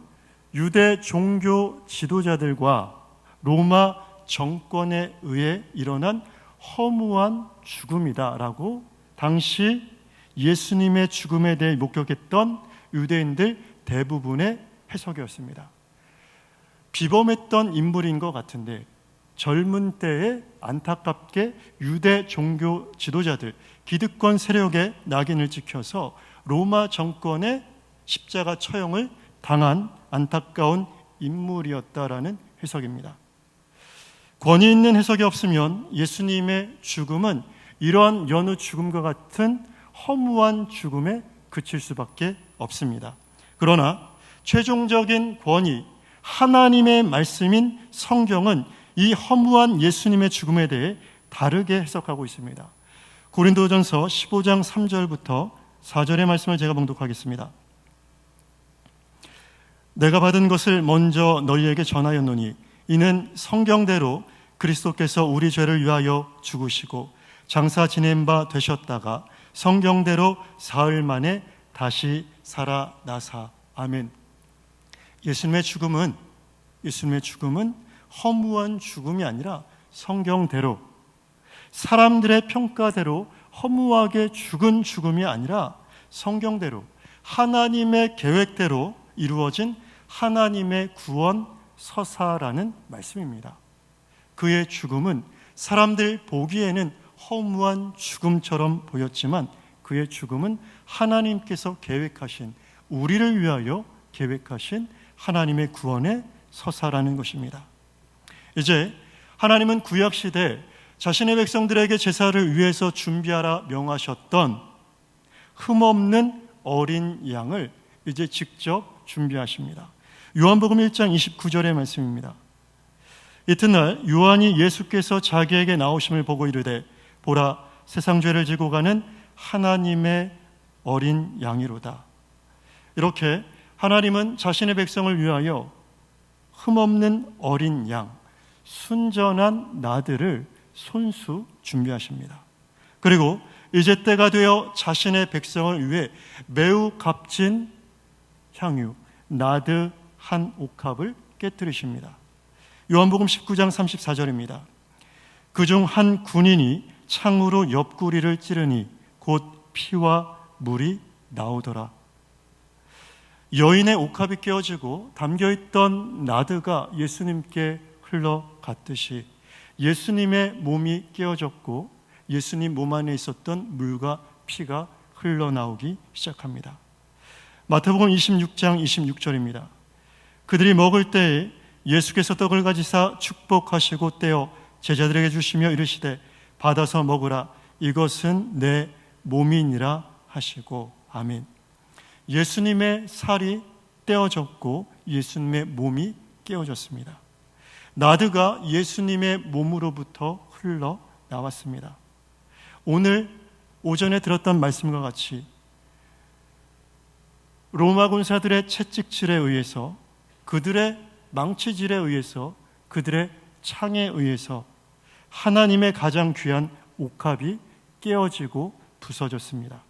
유대 종교 지도자들과 로마 정권에 의해 일어난 허무한 죽음이다라고 당시 예수님의 죽음에 대해 목격했던 유대인들 대부분의 해석이었습니다. 비범했던 인물인 것 같은데 젊은 때에 안타깝게 유대 종교 지도자들, 기득권 세력의 낙인을 찍혀서 로마 정권의 십자가 처형을 당한 안타까운 인물이었다라는 해석입니다. 권위 있는 해석이 없으면 예수님의 죽음은 이러한 여느 죽음과 같은 허무한 죽음에 그칠 수밖에 없습니다. 그러나 최종적인 권위, 하나님의 말씀인 성경은 이 허무한 예수님의 죽음에 대해 다르게 해석하고 있습니다. 고린도전서 15장 3절부터 4절의 말씀을 제가 봉독하겠습니다. 내가 받은 것을 먼저 너희에게 전하였노니 이는 성경대로 그리스도께서 우리 죄를 위하여 죽으시고 장사 지낸 바 되셨다가 성경대로 사흘 만에 다시 살아나사. 아멘. 예수님의 죽음은 허무한 죽음이 아니라 성경대로, 사람들의 평가대로 허무하게 죽은 죽음이 아니라 성경대로, 하나님의 계획대로 이루어진 하나님의 구원 서사라는 말씀입니다. 그의 죽음은 사람들 보기에는 허무한 죽음처럼 보였지만 그의 죽음은 하나님께서 계획하신, 우리를 위하여 계획하신 하나님의 구원의 서사라는 것입니다. 이제 하나님은 구약시대 자신의 백성들에게 제사를 위해서 준비하라 명하셨던 흠없는 어린 양을 이제 직접 준비하십니다. 요한복음 1장 29절의 말씀입니다. 이튿날 요한이 예수께서 자기에게 나오심을 보고 이르되 보라, 세상 죄를 지고 가는 하나님의 어린 양이로다. 이렇게 하나님은 자신의 백성을 위하여 흠없는 어린 양, 순전한 나들을 손수 준비하십니다. 그리고 이제 때가 되어 자신의 백성을 위해 매우 값진 향유, 나드 한 옥합을 깨뜨리십니다. 요한복음 19장 34절입니다. 그중 한 군인이 창으로 옆구리를 찌르니 곧 피와 물이 나오더라. 여인의 옥합이 깨어지고 담겨있던 나드가 예수님께 흘러갔듯이 예수님의 몸이 깨어졌고 예수님 몸 안에 있었던 물과 피가 흘러나오기 시작합니다. 마태복음 26장 26절입니다. 그들이 먹을 때에 예수께서 떡을 가지사 축복하시고 떼어 제자들에게 주시며 이르시되 받아서 먹으라, 이것은 내 몸이니라 하시고. 아멘. 예수님의 살이 떼어졌고 예수님의 몸이 깨어졌습니다. 나드가 예수님의 몸으로부터 흘러나왔습니다. 오늘 오전에 들었던 말씀과 같이 로마 군사들의 채찍질에 의해서, 그들의 망치질에 의해서, 그들의 창에 의해서 하나님의 가장 귀한 옥합이 깨어지고 부서졌습니다.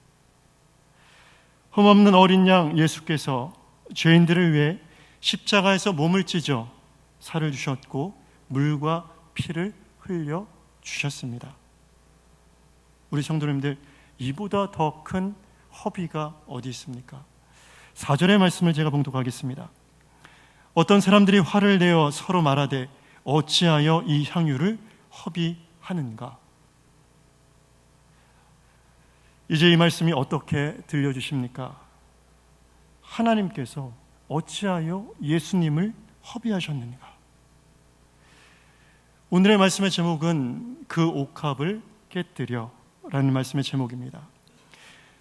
흠없는 어린 양 예수께서 죄인들을 위해 십자가에서 몸을 찢어 살을 주셨고 물과 피를 흘려 주셨습니다. 우리 성도님들, 이보다 더 큰 허비가 어디 있습니까? 4절의 말씀을 제가 봉독하겠습니다. 어떤 사람들이 화를 내어 서로 말하되 어찌하여 이 향유를 허비하는가? 이제 이 말씀이 어떻게 들려주십니까? 하나님께서 어찌하여 예수님을 허비하셨는가? 오늘의 말씀의 제목은 그 옥합을 깨뜨려 라는 말씀의 제목입니다.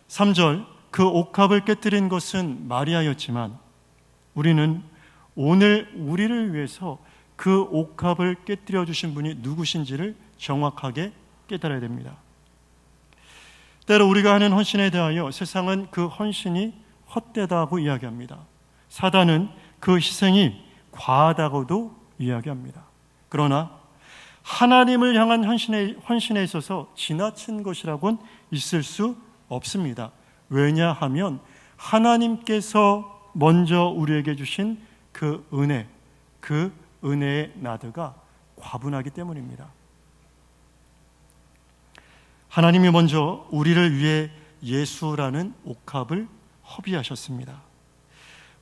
3절, 그 옥합을 깨뜨린 것은 마리아였지만 우리는 오늘 우리를 위해서 그 옥합을 깨뜨려 주신 분이 누구신지를 정확하게 깨달아야 됩니다. 때로 우리가 하는 헌신에 대하여 세상은 그 헌신이 헛되다고 이야기합니다. 사단은 그 희생이 과하다고도 이야기합니다. 그러나 하나님을 향한 헌신에 있어서 지나친 것이라고는 있을 수 없습니다. 왜냐하면 하나님께서 먼저 우리에게 주신 그 은혜, 그 은혜의 나드가 과분하기 때문입니다. 하나님이 먼저 우리를 위해 예수라는 옥합을 허비하셨습니다.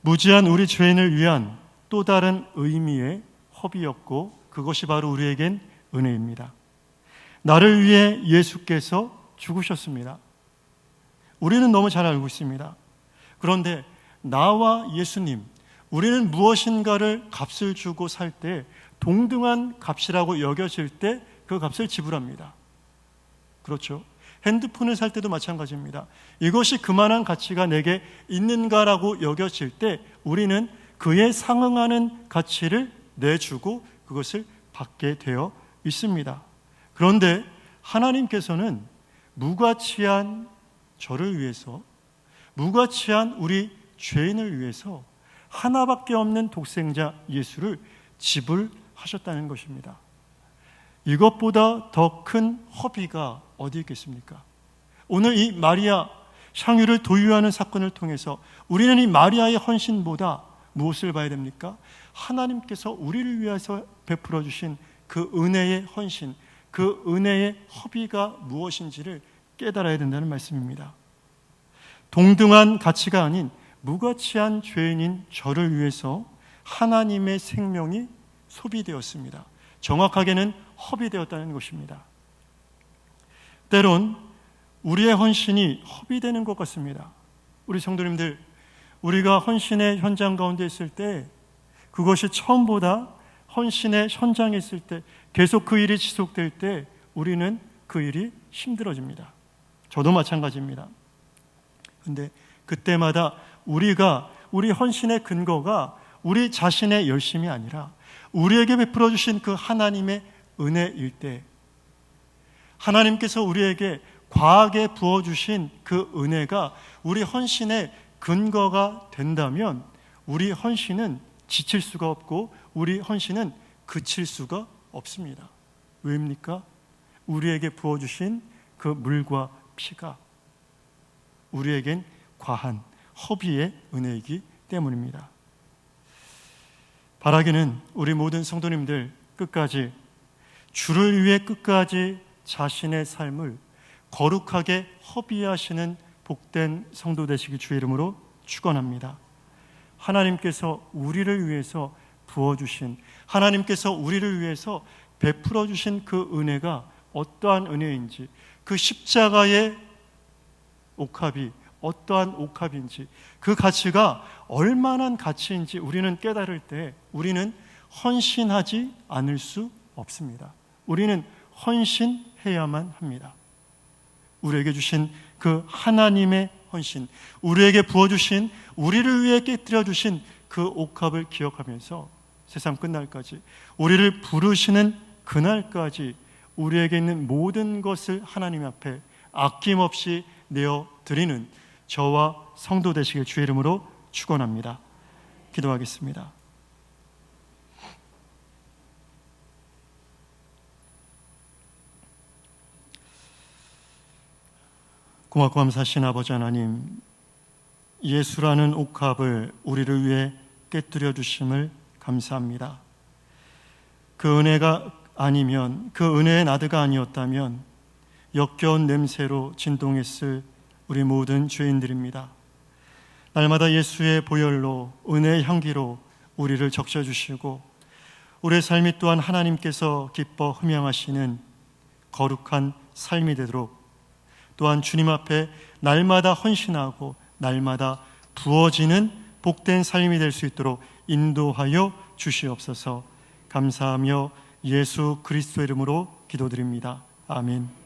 무지한 우리 죄인을 위한 또 다른 의미의 허비였고 그것이 바로 우리에겐 은혜입니다. 나를 위해 예수께서 죽으셨습니다. 우리는 너무 잘 알고 있습니다. 그런데 나와 예수님, 우리는 무엇인가를 값을 주고 살 때 동등한 값이라고 여겨질 때 그 값을 지불합니다. 그렇죠? 핸드폰을 살 때도 마찬가지입니다. 이것이 그만한 가치가 내게 있는가라고 여겨질 때 우리는 그에 상응하는 가치를 내주고 그것을 받게 되어 있습니다. 그런데 하나님께서는 무가치한 저를 위해서, 무가치한 우리 죄인을 위해서 하나밖에 없는 독생자 예수를 지불하셨다는 것입니다. 이것보다 더 큰 허비가 어디 있겠습니까? 오늘 이 마리아 향유를 도유하는 사건을 통해서 우리는 이 마리아의 헌신보다 무엇을 봐야 됩니까? 하나님께서 우리를 위해서 베풀어 주신 그 은혜의 헌신, 그 은혜의 허비가 무엇인지를 깨달아야 된다는 말씀입니다. 동등한 가치가 아닌 무가치한 죄인인 저를 위해서 하나님의 생명이 소비되었습니다. 정확하게는 허비되었다는 것입니다. 때론 우리의 헌신이 허비되는 것 같습니다. 우리 성도님들, 우리가 헌신의 현장 가운데 있을 때 그것이 처음보다 헌신의 현장에 있을 때 계속 그 일이 지속될 때 우리는 그 일이 힘들어집니다. 저도 마찬가지입니다. 그런데 그때마다 우리 헌신의 근거가 우리 자신의 열심이 아니라 우리에게 베풀어 주신 그 하나님의 은혜일 때, 하나님께서 우리에게 과하게 부어주신 그 은혜가 우리 헌신의 근거가 된다면 우리 헌신은 지칠 수가 없고 우리 헌신은 그칠 수가 없습니다. 왜입니까? 우리에게 부어주신 그 물과 피가 우리에겐 과한 허비의 은혜이기 때문입니다. 바라기는 우리 모든 성도님들 끝까지 주를 위해 끝까지 자신의 삶을 거룩하게 허비하시는 복된 성도 되시기 주의 이름으로 축원합니다. 하나님께서 우리를 위해서 부어주신, 하나님께서 우리를 위해서 베풀어 주신 그 은혜가 어떠한 은혜인지, 그 십자가의 옥합이 어떠한 옥합인지, 그 가치가 얼마나 가치인지 우리는 깨달을 때 우리는 헌신하지 않을 수 없습니다. 우리는 헌신해야만 합니다. 우리에게 주신 그 하나님의 헌신, 우리에게 부어주신, 우리를 위해 깨뜨려 주신 그 옥합을 기억하면서 세상 끝날까지, 우리를 부르시는 그날까지 우리에게 있는 모든 것을 하나님 앞에 아낌없이 내어드리는 저와 성도 되시길 주의 이름으로 축원합니다. 기도하겠습니다. 고맙고 감사하신 아버지 하나님, 예수라는 옥합을 우리를 위해 깨뜨려 주심을 감사합니다. 그 은혜가 아니면, 그 은혜의 나드가 아니었다면 역겨운 냄새로 진동했을 우리 모든 죄인들입니다. 날마다 예수의 보혈로 은혜의 향기로 우리를 적셔주시고 우리의 삶이 또한 하나님께서 기뻐 흠양하시는 거룩한 삶이 되도록, 또한 주님 앞에 날마다 헌신하고 날마다 부어지는 복된 삶이 될 수 있도록 인도하여 주시옵소서. 감사하며 예수 그리스도의 이름으로 기도드립니다. 아멘.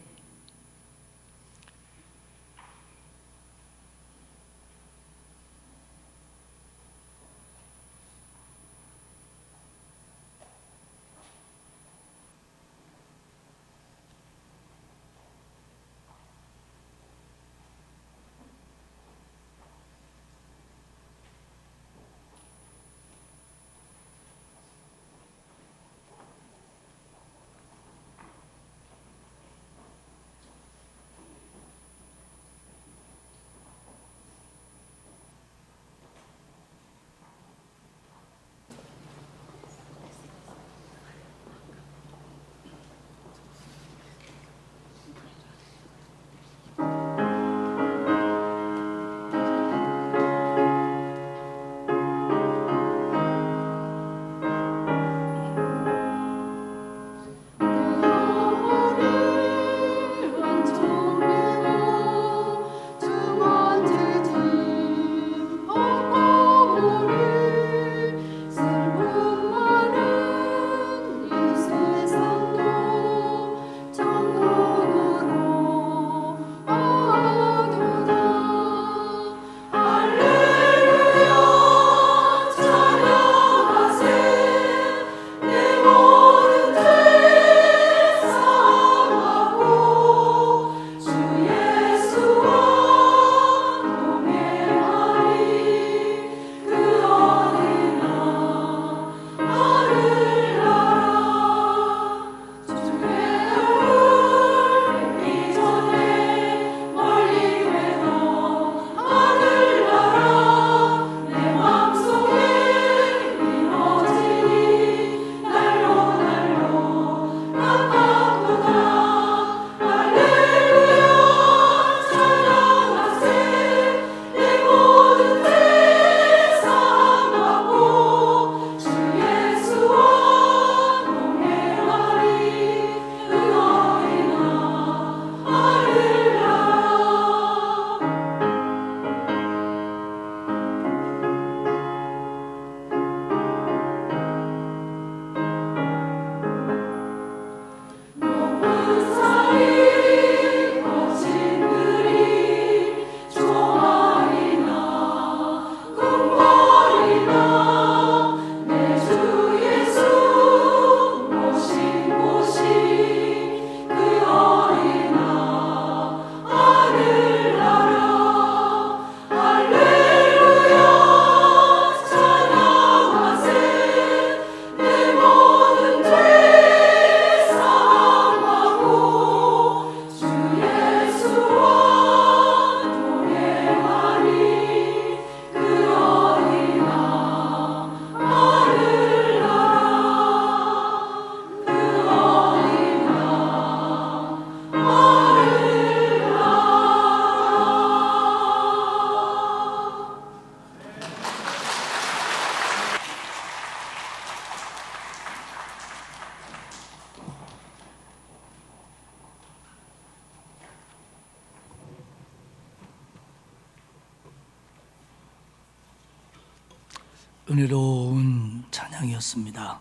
은혜로운 찬양이었습니다.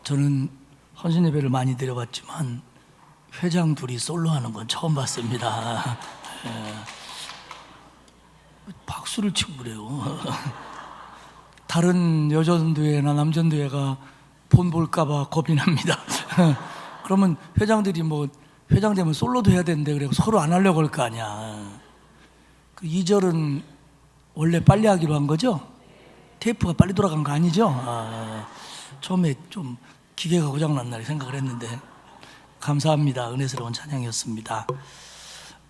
저는 헌신 예배를 많이 드려봤지만 회장 둘이 솔로하는 건 처음 봤습니다. 박수를 치고 그래요. 다른 여전도회나 남전도회가 본 볼까봐 겁이 납니다. 그러면 회장들이 뭐 회장 되면 솔로도 해야 되는데 그래 서로 안 하려고 할 거 아니야. 그 2절은 원래 빨리 하기로 한 거죠? 테이프가 빨리 돌아간 거 아니죠? 처음에 좀 기계가 고장났나 생각을 했는데 감사합니다. 은혜스러운 찬양이었습니다.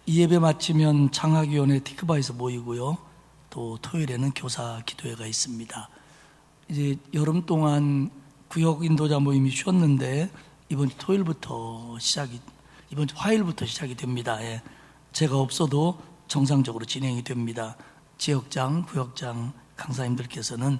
이 예배 마치면 창학위원회 티크바에서 모이고요. 또 토요일에는 교사 기도회가 있습니다. 이제 여름 동안 구역 인도자 모임이 쉬었는데 이번 화요일부터 시작이 됩니다. 제가 없어도 정상적으로 진행이 됩니다. 지역장, 구역장 강사님들께서는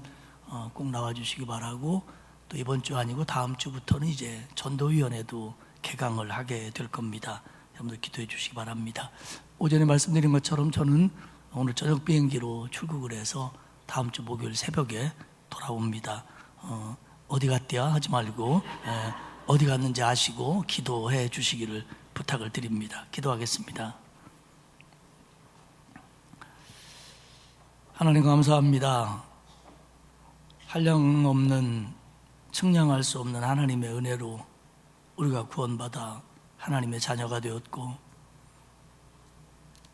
꼭 나와주시기 바라고, 또 이번 주 아니고 다음 주부터는 이제 전도위원회도 개강을 하게 될 겁니다. 여러분들 기도해 주시기 바랍니다. 오전에 말씀드린 것처럼 저는 오늘 저녁 비행기로 출국을 해서 다음 주 목요일 새벽에 돌아옵니다. 어디 갔대야 하지 말고 어디 갔는지 아시고 기도해 주시기를 부탁을 드립니다. 기도하겠습니다. 하나님 감사합니다. 한량없는, 측량할 수 없는 하나님의 은혜로 우리가 구원받아 하나님의 자녀가 되었고,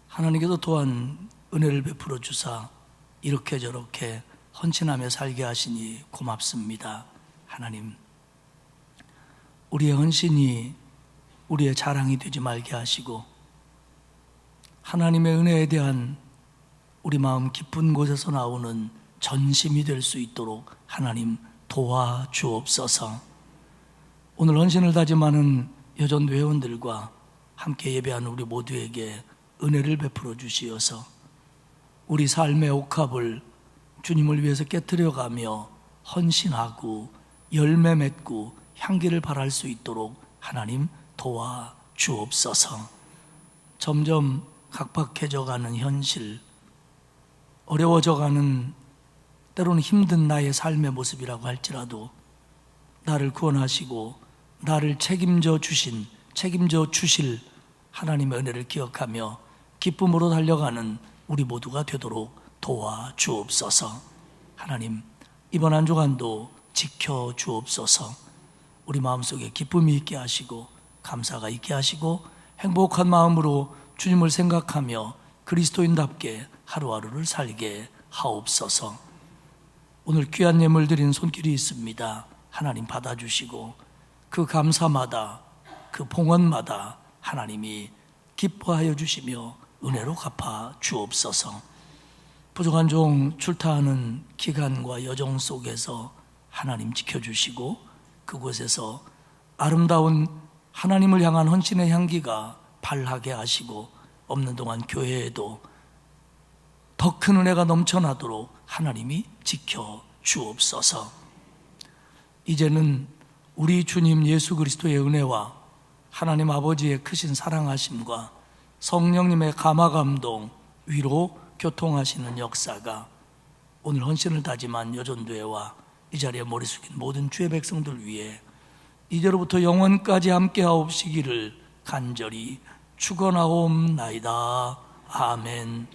하나님께서 또한 은혜를 베풀어 주사 이렇게 저렇게 헌신하며 살게 하시니 고맙습니다. 하나님, 우리의 헌신이 우리의 자랑이 되지 말게 하시고, 하나님의 은혜에 대한 우리 마음 깊은 곳에서 나오는 전심이 될 수 있도록 하나님 도와주옵소서. 오늘 헌신을 다짐하는 여전도 회원들과 함께 예배하는 우리 모두에게 은혜를 베풀어 주시어서 우리 삶의 옥합을 주님을 위해서 깨트려가며 헌신하고 열매 맺고 향기를 발할 수 있도록 하나님 도와주옵소서. 점점 각박해져가는 현실, 어려워져가는 때로는 힘든 나의 삶의 모습이라고 할지라도 나를 구원하시고 나를 책임져 주실 하나님의 은혜를 기억하며 기쁨으로 달려가는 우리 모두가 되도록 도와주옵소서. 하나님, 이번 한 주간도 지켜주옵소서. 우리 마음속에 기쁨이 있게 하시고 감사가 있게 하시고 행복한 마음으로 주님을 생각하며 그리스도인답게 하루하루를 살게 하옵소서. 오늘 귀한 예물 드린 손길이 있습니다. 하나님 받아주시고 그 감사마다, 그 봉헌마다 하나님이 기뻐하여 주시며 은혜로 갚아 주옵소서. 부족한 종 출타하는 기간과 여정 속에서 하나님 지켜주시고 그곳에서 아름다운 하나님을 향한 헌신의 향기가 발하게 하시고 없는 동안 교회에도 더 큰 은혜가 넘쳐나도록 하나님이 지켜 주옵소서. 이제는 우리 주님 예수 그리스도의 은혜와 하나님 아버지의 크신 사랑하심과 성령님의 감화감동, 위로 교통하시는 역사가 오늘 헌신을 다짐한 여전도회와 이 자리에 머리 숙인 모든 주의 백성들 위해 이제로부터 영원까지 함께 하옵시기를 간절히 축원하옵나이다. 아멘.